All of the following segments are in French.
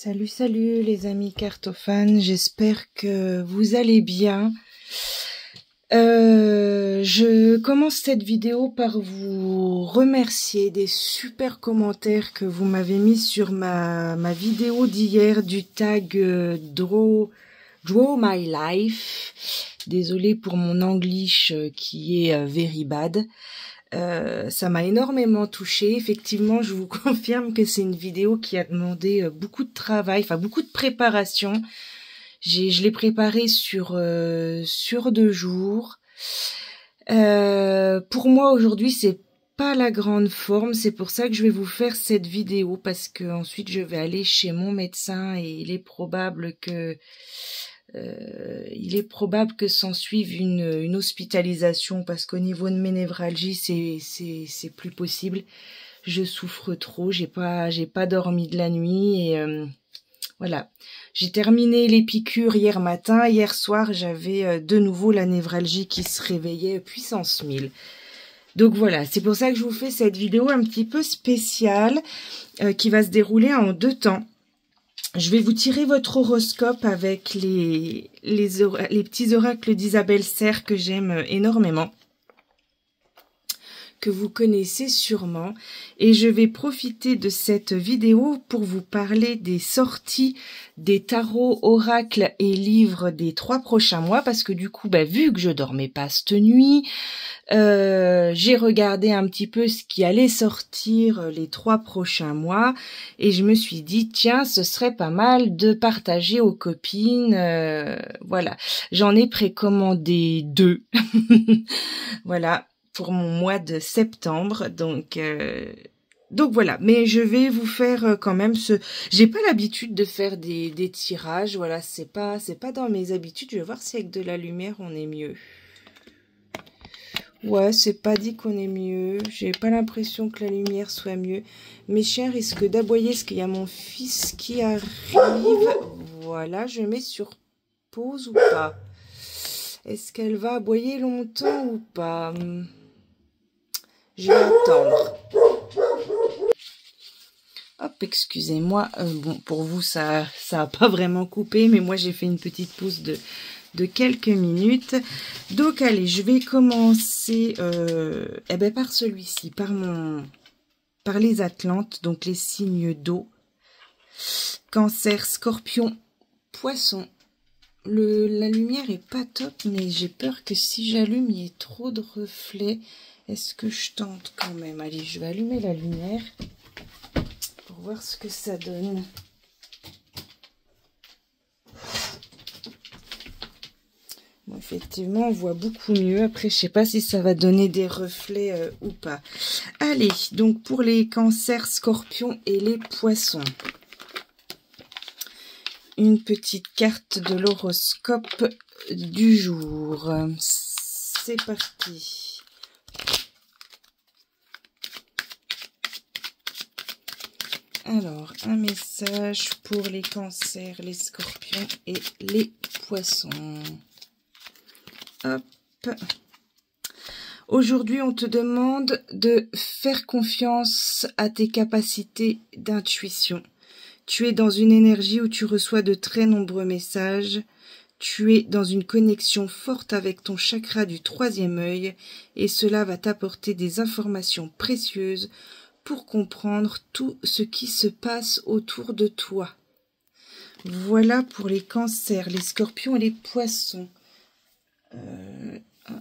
Salut, salut les amis cartophanes, j'espère que vous allez bien. Je commence cette vidéo par vous remercier des super commentaires que vous m'avez mis sur ma vidéo d'hier du tag Draw My Life. Désolée pour mon anglish qui est very bad. Ça m'a énormément touchée. Effectivement, je vous confirme que c'est une vidéo qui a demandé beaucoup de travail, enfin beaucoup de préparation. Je l'ai préparée sur 2 jours. Pour moi aujourd'hui, c'est pas la grande forme. C'est pour ça que je vais vous faire cette vidéo parce que ensuite je vais aller chez mon médecin et il est probable que s'en suive une hospitalisation parce qu'au niveau de mes névralgies, c'est plus possible. Je souffre trop, j'ai pas dormi de la nuit et voilà. J'ai terminé les piqûres hier matin. Hier soir, j'avais de nouveau la névralgie qui se réveillait puissance 1000. Donc voilà, c'est pour ça que je vous fais cette vidéo un petit peu spéciale qui va se dérouler en 2 temps. Je vais vous tirer votre horoscope avec les petits oracles d'Isabelle Serre que j'aime énormément, que vous connaissez sûrement. Et je vais profiter de cette vidéo pour vous parler des sorties des tarots, oracles et livres des 3 prochains mois. Parce que du coup, vu que je dormais pas cette nuit, j'ai regardé un petit peu ce qui allait sortir les 3 prochains mois et je me suis dit tiens, ce serait pas mal de partager aux copines. Voilà, j'en ai précommandé 2 voilà, pour mon mois de septembre, donc voilà, mais je vais vous faire quand même j'ai pas l'habitude de faire des tirages, voilà, c'est pas dans mes habitudes. Je vais voir si avec de la lumière on est mieux. Ouais, c'est pas dit qu'on est mieux. J'ai pas l'impression que la lumière soit mieux. Mes chiens risquent d'aboyer parce qu'il y a mon fils qui arrive. Voilà, je mets sur pause ou pas. Est-ce qu'elle va aboyer longtemps ou pas? Je vais attendre. Hop, excusez-moi. Bon, pour vous, ça a pas vraiment coupé, mais moi, j'ai fait une petite pause de quelques minutes. Donc allez, je vais commencer par celui-ci, par les Atlantes, donc les signes d'eau. Cancer, Scorpion, Poisson. La lumière est pas top, mais j'ai peur que si j'allume, il y ait trop de reflets. Est-ce que je tente quand même? Allez, je vais allumer la lumière pour voir ce que ça donne. Bon, effectivement, on voit beaucoup mieux. Après, je sais pas si ça va donner des reflets ou pas. Allez, donc pour les cancers, scorpions et les poissons. Une petite carte de l'horoscope du jour. C'est parti. Alors, un message pour les cancers, les scorpions et les poissons. Hop. Aujourd'hui, on te demande de faire confiance à tes capacités d'intuition. Tu es dans une énergie où tu reçois de très nombreux messages. Tu es dans une connexion forte avec ton chakra du 3e œil et cela va t'apporter des informations précieuses pour comprendre tout ce qui se passe autour de toi. Voilà pour les cancers, les scorpions et les poissons.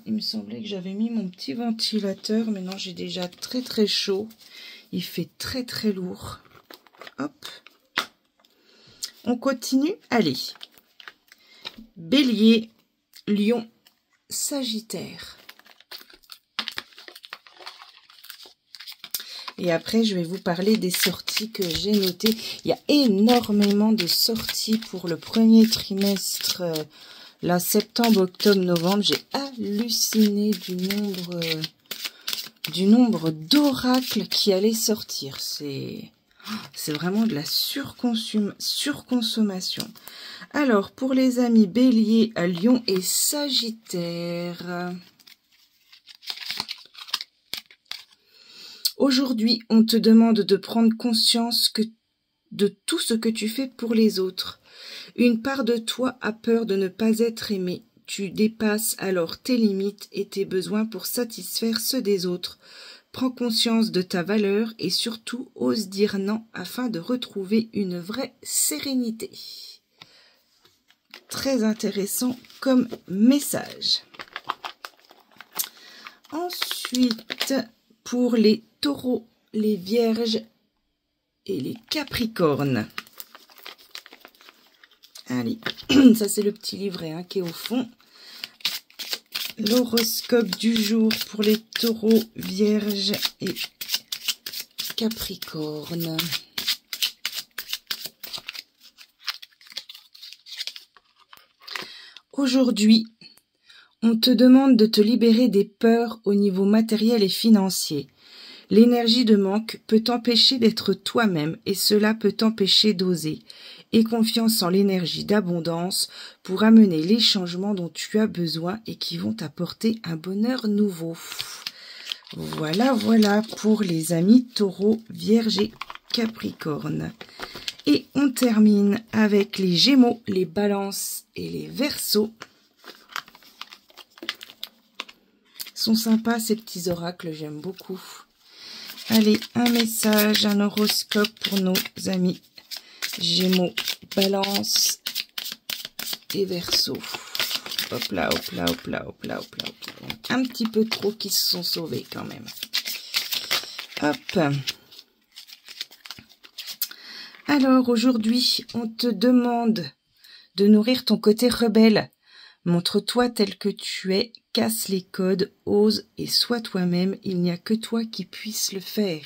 Il me semblait que j'avais mis mon petit ventilateur, mais non, j'ai déjà très très chaud. Il fait très très lourd. Hop. On continue. Allez. Bélier, Lion, Sagittaire. Et après, je vais vous parler des sorties que j'ai notées. Il y a énormément de sorties pour le premier trimestre. Là, septembre, octobre, novembre, j'ai halluciné du nombre d'oracles qui allaient sortir. C'est vraiment de la surconsommation. Alors, pour les amis Bélier, Lion et Sagittaire. Aujourd'hui, on te demande de prendre conscience que de tout ce que tu fais pour les autres. Une part de toi a peur de ne pas être aimé. Tu dépasses alors tes limites et tes besoins pour satisfaire ceux des autres. Prends conscience de ta valeur et surtout ose dire non afin de retrouver une vraie sérénité. Très intéressant comme message. Ensuite, pour les taureaux, les vierges et les capricornes. Allez, ça c'est le petit livret qui est au fond. L'horoscope du jour pour les taureaux, vierges et capricornes. Aujourd'hui, on te demande de te libérer des peurs au niveau matériel et financier. L'énergie de manque peut t'empêcher d'être toi-même et cela peut t'empêcher d'oser. Aie confiance en l'énergie d'abondance pour amener les changements dont tu as besoin et qui vont t'apporter un bonheur nouveau. Voilà, voilà pour les amis taureaux, vierges et capricornes. Et on termine avec les gémeaux, les balances et les verseaux. Ils sont sympas ces petits oracles, j'aime beaucoup. Allez, un message, un horoscope pour nos amis Gémeaux, Balance et Verseau. Hop là, hop là, hop là, hop là, hop là, hop là. Un petit peu trop qui se sont sauvés quand même. Hop. Alors aujourd'hui, on te demande de nourrir ton côté rebelle. Montre-toi tel que tu es, casse les codes, ose et sois toi-même. Il n'y a que toi qui puisse le faire.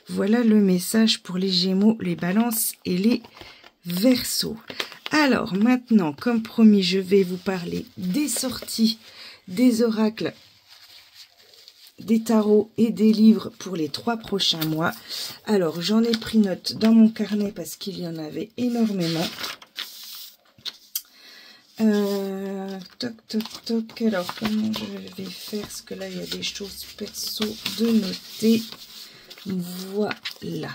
Voilà le message pour les Gémeaux, les Balances et les Verseaux. Alors maintenant, comme promis, je vais vous parler des sorties, des oracles, des tarots et des livres pour les 3 prochains mois. Alors j'en ai pris note dans mon carnet parce qu'il y en avait énormément. Toc, toc, toc. Alors, comment je vais faire? Parce que là, il y a des choses perso de noter. Voilà.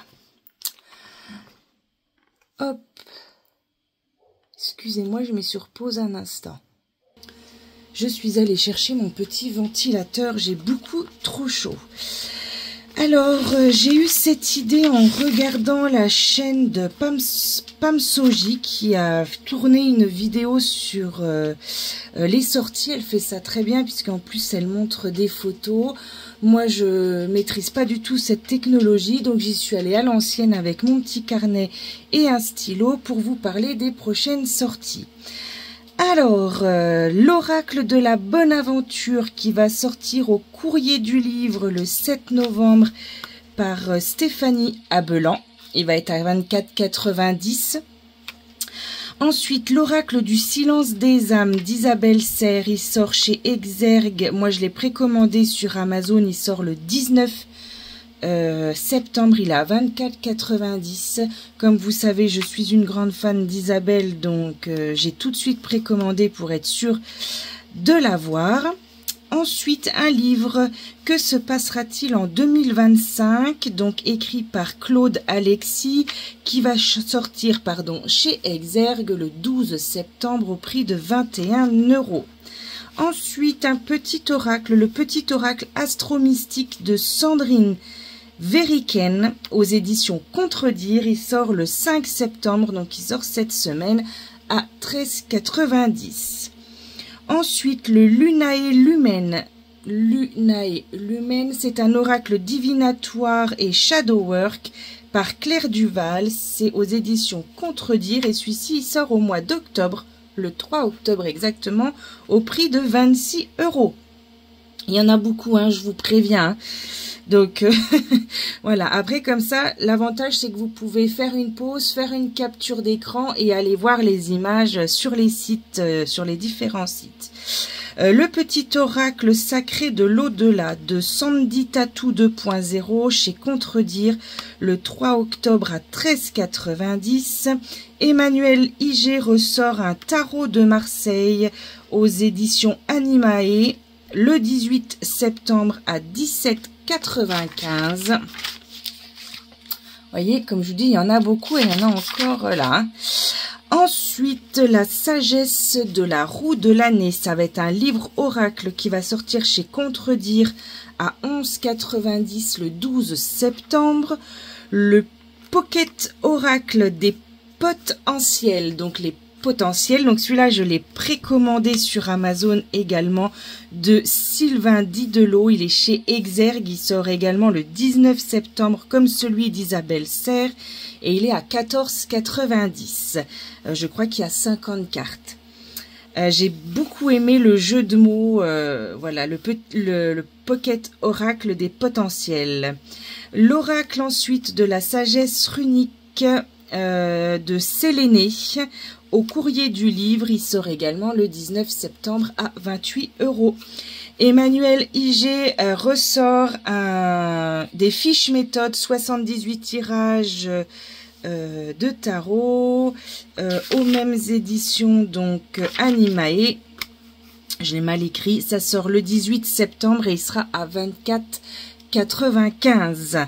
Hop. Excusez-moi, je mets sur pause un instant. Je suis allée chercher mon petit ventilateur. J'ai beaucoup trop chaud. Alors, j'ai eu cette idée en regardant la chaîne de Pamsoji qui a tourné une vidéo sur les sorties. Elle fait ça très bien puisqu'en plus elle montre des photos. Moi, je maîtrise pas du tout cette technologie, donc j'y suis allée à l'ancienne avec mon petit carnet et un stylo pour vous parler des prochaines sorties. Alors, l'oracle de la bonne aventure qui va sortir au courrier du livre le 7 novembre par Stéphanie Abelan. Il va être à 24,90 €. Ensuite, l'oracle du silence des âmes d'Isabelle Serre. Il sort chez Exergue. Moi, je l'ai précommandé sur Amazon. Il sort le 19 septembre, il est à 24,90 €. Comme vous savez, je suis une grande fan d'Isabelle, donc j'ai tout de suite précommandé pour être sûre de l'avoir. Ensuite, un livre, que se passera-t-il en 2025, donc écrit par Claude Alexis, qui va sortir chez Exergue le 12 septembre au prix de 21 €. Ensuite, un petit oracle, le petit oracle astro-mystique de Sandrine Veriken aux éditions Contredire. Il sort le 5 septembre, donc il sort cette semaine à 13,90 €. Ensuite, le Lunae Lumen. Lunae Lumen, c'est un oracle divinatoire et shadowwork par Claire Duval. C'est aux éditions Contredire et celui-ci il sort au mois d'octobre, le 3 octobre exactement, au prix de 26 €. Il y en a beaucoup, je vous préviens. Donc, voilà. Après, comme ça, l'avantage, c'est que vous pouvez faire une pause, faire une capture d'écran et aller voir les images sur les sites, sur les différents sites. Le petit oracle sacré de l'au-delà de Sandy Tattoo 2.0 chez Contredire le 3 octobre à 13,90 €. Emmanuel IG ressort un tarot de Marseille aux éditions Animae le 18 septembre à 17,95 €. voyez, comme je vous dis, il y en a beaucoup et il y en a encore là. Hein. Ensuite, la sagesse de la roue de l'année. Ça va être un livre oracle qui va sortir chez Contredire à 11,90 le 12 septembre. Le Pocket Oracle des potentiels, donc les potentiels. Donc celui-là, je l'ai précommandé sur Amazon également, de Sylvain Didelot. Il est chez Exergue. Il sort également le 19 septembre comme celui d'Isabelle Serre. Et il est à 14,90. Je crois qu'il y a 50 cartes. J'ai beaucoup aimé le jeu de mots, voilà, le Pocket Oracle des potentiels. L'oracle ensuite de la sagesse runique de Séléné au courrier du livre. Il sort également le 19 septembre à 28 €. Emmanuel IG ressort des fiches méthodes, 78 tirages de tarot aux mêmes éditions, donc Animae. Je l'ai mal écrit. Ça sort le 18 septembre et il sera à 24,95.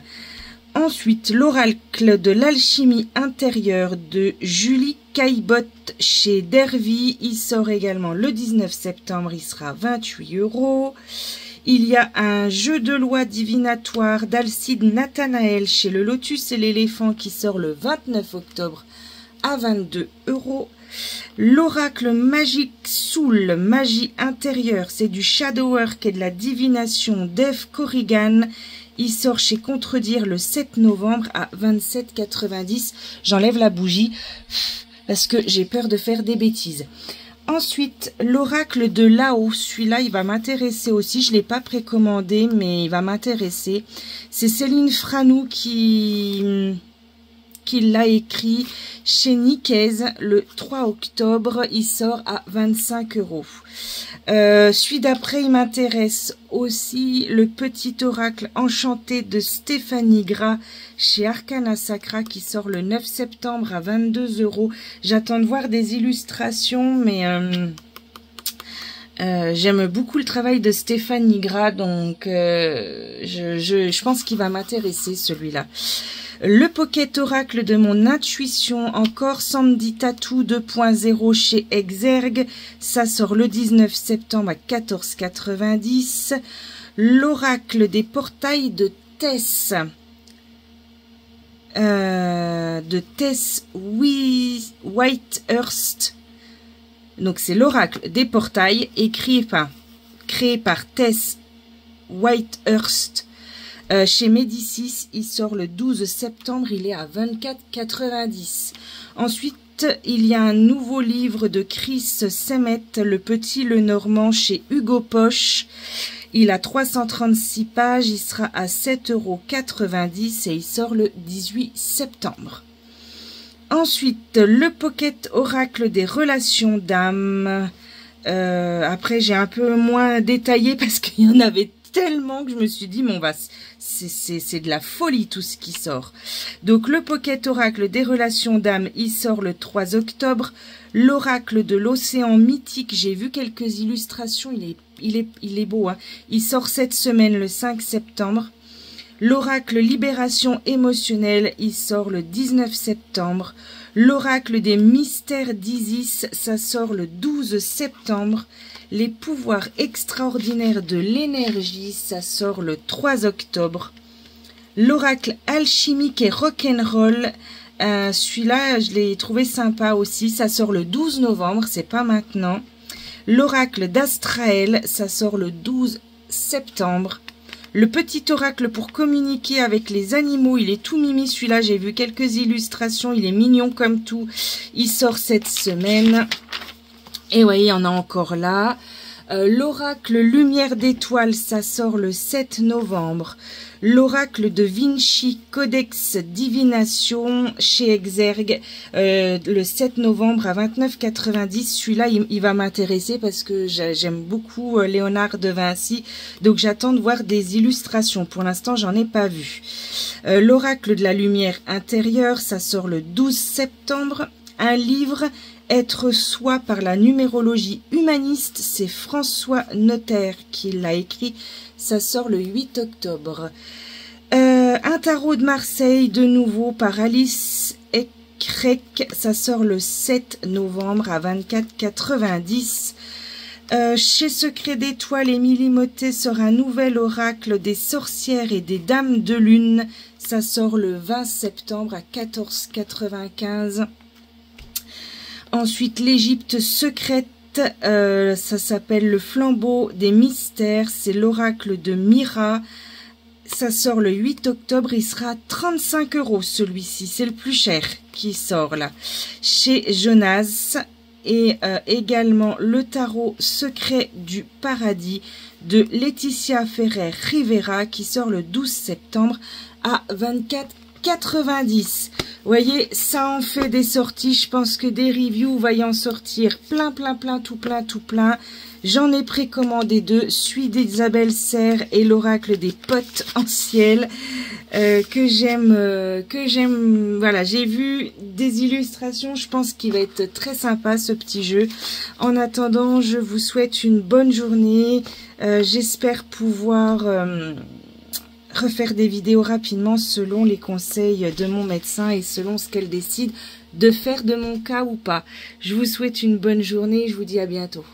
Ensuite, l'oracle de l'alchimie intérieure de Julie Caillebotte chez Dervy. Il sort également le 19 septembre. Il sera à 28 €. Il y a un jeu de loi divinatoire d'Alcide Nathanaël chez le Lotus et l'éléphant qui sort le 29 octobre à 22 €. L'oracle magique Soul, magie intérieure, c'est du shadow work et de la divination d'Eve Corrigan. Il sort chez Contredire le 7 novembre à 27,90. J'enlève la bougie parce que j'ai peur de faire des bêtises. Ensuite, l'oracle de Lao, celui-là, il va m'intéresser aussi. Je ne l'ai pas précommandé, mais il va m'intéresser. C'est Céline Franou qui l'a écrit chez Nicaise le 3 octobre. Il sort à 25 €. Celui d'après, il m'intéresse aussi, le petit oracle enchanté de Stéphanie Gras chez Arcana Sacra qui sort le 9 septembre à 22 €. J'attends de voir des illustrations, mais j'aime beaucoup le travail de Stéphanie Gras, donc je pense qu'il va m'intéresser celui-là. Le Pocket Oracle de mon intuition, encore Sandy Tattoo 2.0 chez Exergue. Ça sort le 19 septembre à 14,90. L'Oracle des portails de Tess. Whitehurst. Donc c'est l'Oracle des portails créé par Tess Whitehurst. Chez Médicis, il sort le 12 septembre, il est à 24,90. Ensuite, il y a un nouveau livre de Chris Semmet, Le Petit Le Normand, chez Hugo Poche. Il a 336 pages, il sera à 7,90 € et il sort le 18 septembre. Ensuite, le Pocket Oracle des relations d'âme. Après, j'ai un peu moins détaillé parce qu'il y en avait tellement que je me suis dit, mais c'est de la folie tout ce qui sort. Donc le Pocket Oracle des relations d'âme, il sort le 3 octobre. L'Oracle de l'océan mythique, j'ai vu quelques illustrations, il est beau, hein. Il sort cette semaine le 5 septembre. L'Oracle libération émotionnelle, il sort le 19 septembre. L'Oracle des mystères d'Isis, ça sort le 12 septembre. Les pouvoirs extraordinaires de l'énergie, ça sort le 3 octobre. L'oracle alchimique et rock'n'roll, celui-là, je l'ai trouvé sympa aussi. Ça sort le 12 novembre, c'est pas maintenant. L'oracle d'Astraël, ça sort le 12 septembre. Le petit oracle pour communiquer avec les animaux, il est tout mimi. Celui-là, j'ai vu quelques illustrations, il est mignon comme tout. Il sort cette semaine. Et oui, il y en a encore là. L'oracle Lumière d'étoiles, ça sort le 7 novembre. L'oracle de Vinci, Codex Divination, chez Exergue, le 7 novembre à 29,90. Celui-là, il va m'intéresser parce que j'aime beaucoup Léonard de Vinci. Donc, j'attends de voir des illustrations. Pour l'instant, j'en ai pas vu. L'oracle de la lumière intérieure, ça sort le 12 septembre. Un livre... Être soi par la numérologie humaniste, c'est François Notaire qui l'a écrit. Ça sort le 8 octobre. Un tarot de Marseille, de nouveau, par Alice Ekrek. Ça sort le 7 novembre à 24,90 €. Chez Secret d'Étoiles, Émilie Mottet sort un nouvel oracle des sorcières et des dames de lune. Ça sort le 20 septembre à 14,95 €. Ensuite, l'Égypte secrète. Ça s'appelle le flambeau des mystères. C'est l'oracle de Mira. Ça sort le 8 octobre, il sera 35 € celui-ci, c'est le plus cher qui sort là, chez Jonas. Et également le tarot secret du paradis de Laetitia Ferrer Rivera qui sort le 12 septembre à 24,90 €. Vous voyez, ça en fait des sorties, je pense que des reviews va y en sortir plein, tout plein. J'en ai précommandé 2, celui d'Isabelle Serre et l'oracle des potes en ciel, que j'aime, voilà, j'ai vu des illustrations, je pense qu'il va être très sympa ce petit jeu. En attendant, je vous souhaite une bonne journée, j'espère pouvoir refaire des vidéos rapidement selon les conseils de mon médecin et selon ce qu'elle décide de faire de mon cas ou pas. Je vous souhaite une bonne journée, je vous dis à bientôt.